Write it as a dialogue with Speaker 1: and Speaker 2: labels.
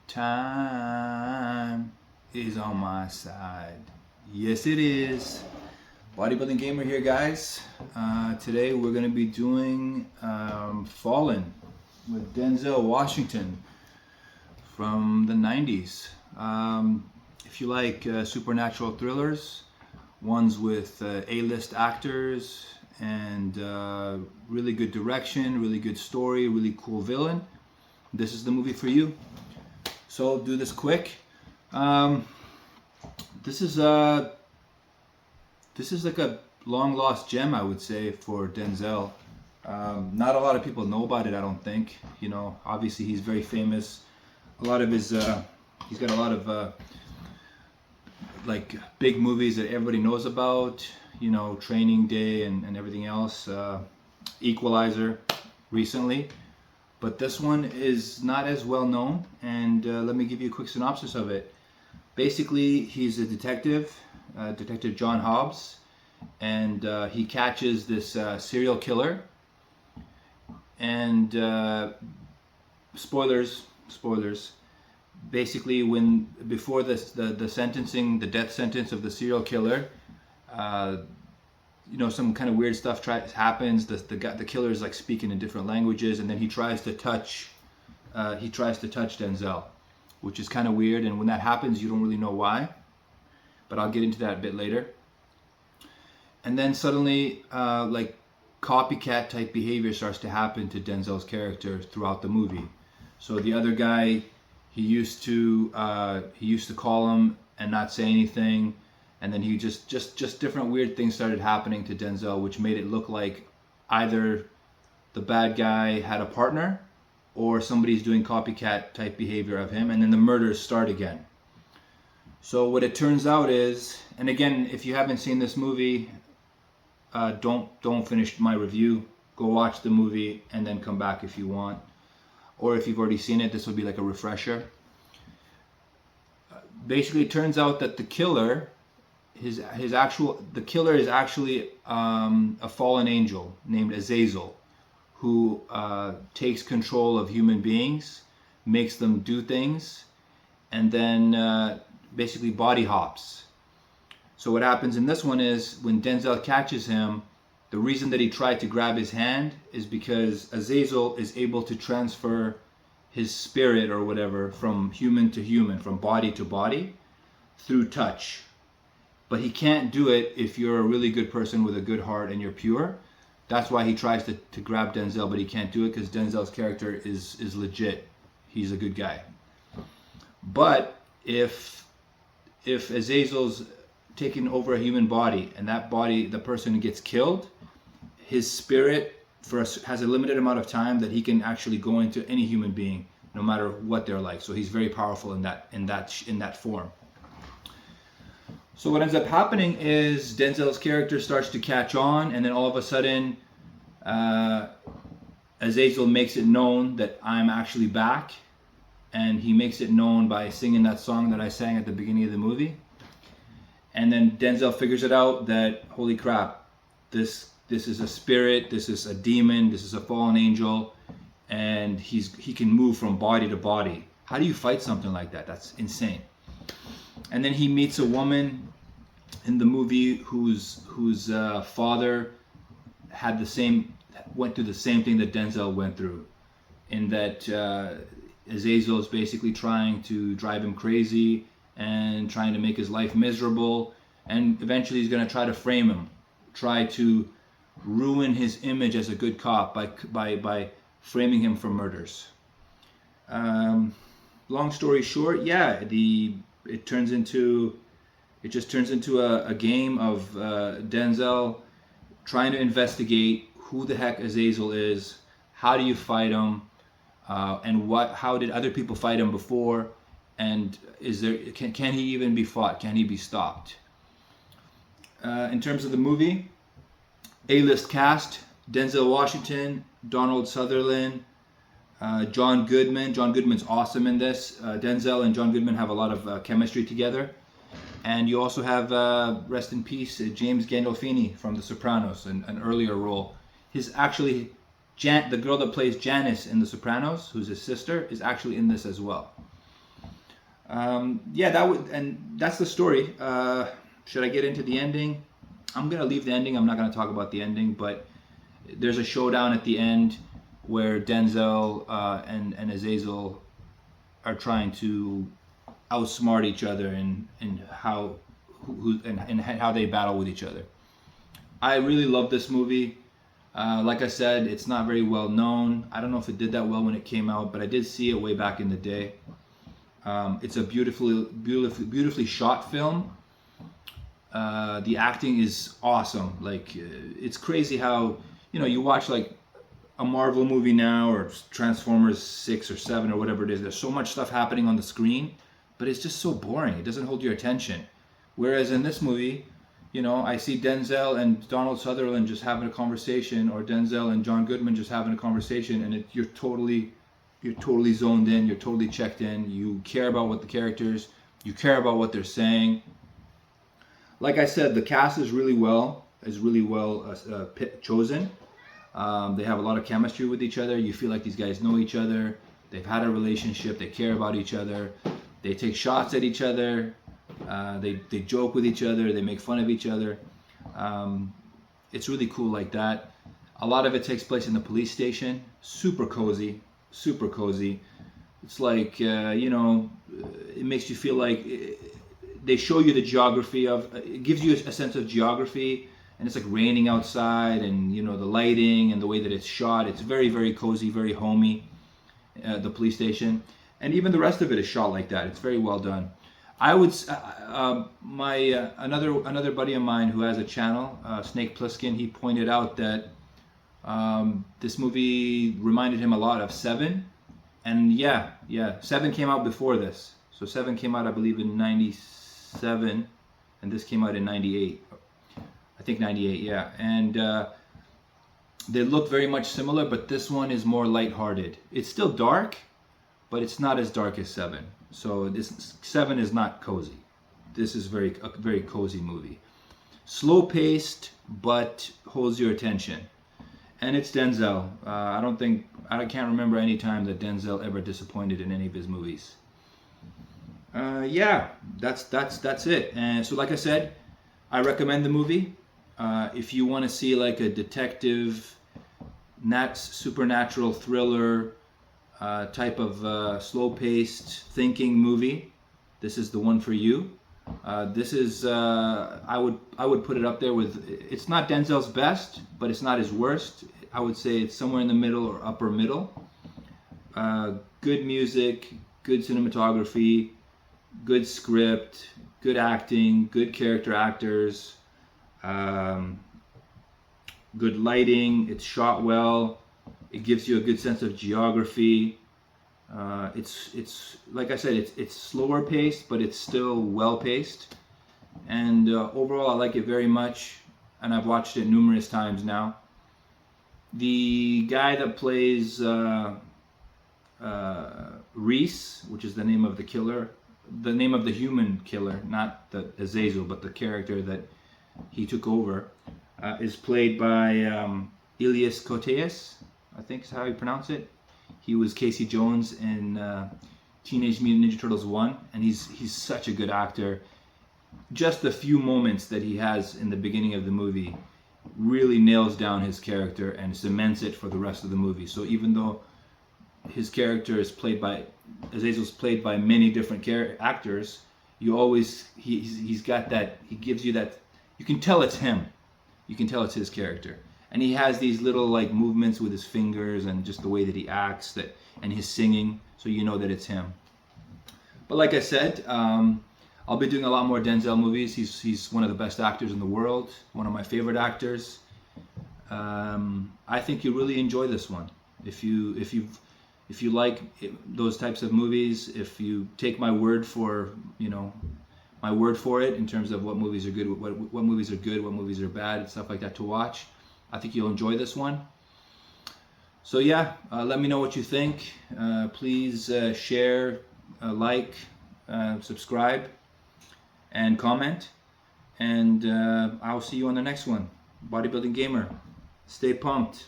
Speaker 1: Time is on my side. Yes, it is. Bodybuilding Gamer here, guys. Today we're going to be doing Fallen with Denzel Washington from the 90s. If you like supernatural thrillers, ones with A-list actors and really good direction, really good story, really cool villain, this is the movie for you. So I'll do this quick. This is like a long lost gem, I would say, for Denzel. Not a lot of people know about it, I don't think. You know, obviously he's very famous. A lot of his, he's got a lot of like big movies that everybody knows about. You know, Training Day and everything else. Equalizer, recently. But this one is not as well known, and let me give you a quick synopsis of it. Basically, he's a detective, Detective John Hobbs, and he catches this serial killer. And spoilers. Basically, before the sentencing, the death sentence of the serial killer, you know, some kind of weird stuff happens. The killer is like speaking in different languages, and then he tries to touch Denzel, which is kind of weird. And when that happens, you don't really know why, but I'll get into that a bit later. And then suddenly, like copycat type behavior starts to happen to Denzel's character throughout the movie. So the other guy, he used to call him and not say anything. And then he just different weird things started happening to Denzel, which made it look like either the bad guy had a partner or somebody's doing copycat type behavior of him, and then the murders start again. So what it turns out is, and again, if you haven't seen this movie, don't finish my review. Go watch the movie and then come back if you want. Or if you've already seen it, this will be like a refresher. Basically, it turns out that the killer, the killer is actually a fallen angel named Azazel, who takes control of human beings, makes them do things, and then basically body hops. So what happens in this one is, when Denzel catches him, the reason that he tried to grab his hand is because Azazel is able to transfer his spirit or whatever from human to human, from body to body, through touch. But he can't do it if you're a really good person with a good heart and you're pure. That's why he tries to grab Denzel, but he can't do it because Denzel's character is legit. He's a good guy. But if Azazel's taken over a human body, and that body, the person gets killed, his spirit has a limited amount of time that he can actually go into any human being, no matter what they're like. So he's very powerful in that form. So what ends up happening is Denzel's character starts to catch on, and then all of a sudden, Azazel makes it known that I'm actually back, and he makes it known by singing that song that I sang at the beginning of the movie. And then Denzel figures it out that, holy crap, this is a spirit, this is a demon, this is a fallen angel, and he can move from body to body. How do you fight something like that? That's insane. And then he meets a woman in the movie whose father went through the same thing that Denzel went through, in that Azazel is basically trying to drive him crazy and trying to make his life miserable, and eventually he's going to try to frame him, try to ruin his image as a good cop by framing him for murders. Long story short, yeah, it just turns into a game of Denzel trying to investigate who the heck Azazel is, how do you fight him, and how did other people fight him before, and can he even be fought? Can he be stopped? In terms of the movie, A-list cast: Denzel Washington, Donald Sutherland, John Goodman. John Goodman's awesome in this. Denzel and John Goodman have a lot of chemistry together. And you also have, rest in peace, James Gandolfini from The Sopranos, an earlier role. The girl that plays Janice in The Sopranos, who's his sister, is actually in this as well. Yeah, that's the story. Should I get into the ending? I'm gonna leave the ending. I'm not gonna talk about the ending, but there's a showdown at the end where Denzel and Azazel are trying to outsmart each other and how and how they battle with each other. I really love this movie. Like I said, it's not very well known. I don't know if it did that well when it came out, but I did see it way back in the day. It's a beautifully shot film. The acting is awesome. Like it's crazy how you watch like a Marvel movie now or Transformers 6 or 7 or whatever it is. There's so much stuff happening on the screen, but it's just so boring. It doesn't hold your attention. Whereas in this movie, I see Denzel and Donald Sutherland just having a conversation, or Denzel and John Goodman just having a conversation, and you're totally zoned in. You're totally checked in. You care about what the characters. You care about what they're saying. Like I said, the cast is really well chosen. They have a lot of chemistry with each other. You feel like these guys know each other. They've had a relationship. They care about each other. They take shots at each other. They joke with each other. They make fun of each other. It's really cool like that. A lot of it takes place in the police station. Super cozy. Super cozy. It's like, it makes you feel like they show you the geography of, it gives you a sense of geography, and it's like raining outside, and the lighting and the way that it's shot. It's very, very cozy, very homey, the police station. And even the rest of it is shot like that. It's very well done. I would, another buddy of mine who has a channel, Snake Plissken, he pointed out that this movie reminded him a lot of Seven. And yeah, Seven came out before this. So Seven came out, I believe, in 97, and this came out in 98. I think 98, yeah. And they look very much similar, but this one is more lighthearted. It's still dark, but it's not as dark as Seven. So this Seven is not cozy. This is a very cozy movie. Slow paced, but holds your attention. And it's Denzel. I can't remember any time that Denzel ever disappointed in any of his movies. Yeah, that's it. And so, like I said, I recommend the movie. If you want to see like a detective, supernatural thriller type of slow-paced thinking movie, this is the one for you. This is I would put it up there with. It's not Denzel's best, but it's not his worst. I would say it's somewhere in the middle or upper middle. Good music, good cinematography, good script, good acting, good character actors, good lighting. It's shot well. It gives you a good sense of geography. It's like I said, it's slower paced, but it's still well paced. And overall, I like it very much, and I've watched it numerous times now. The guy that plays Reese, which is the name of the killer, the name of the human killer, not the Azazel, but the character that he took over, is played by Elias Koteas, I think is how you pronounce it. He was Casey Jones in Teenage Mutant Ninja Turtles 1, and he's such a good actor. Just the few moments that he has in the beginning of the movie really nails down his character and cements it for the rest of the movie. So even though his character is Azazel's played by many different actors, he's got that, he gives you that, you can tell it's him. You can tell it's his character. And he has these little like movements with his fingers and just the way that he acts and his singing, so you know that it's him. But like I said, I'll be doing a lot more Denzel movies. He's one of the best actors in the world, one of my favorite actors. I think you'll really enjoy this one. If you like those types of movies, if you take my word for it in terms of what movies are good, what movies are good, what movies are bad, and stuff like that to watch, I think you'll enjoy this one. So yeah, let me know what you think. Please share, like, subscribe, and comment. And I'll see you on the next one. Bodybuilding Gamer. Stay pumped.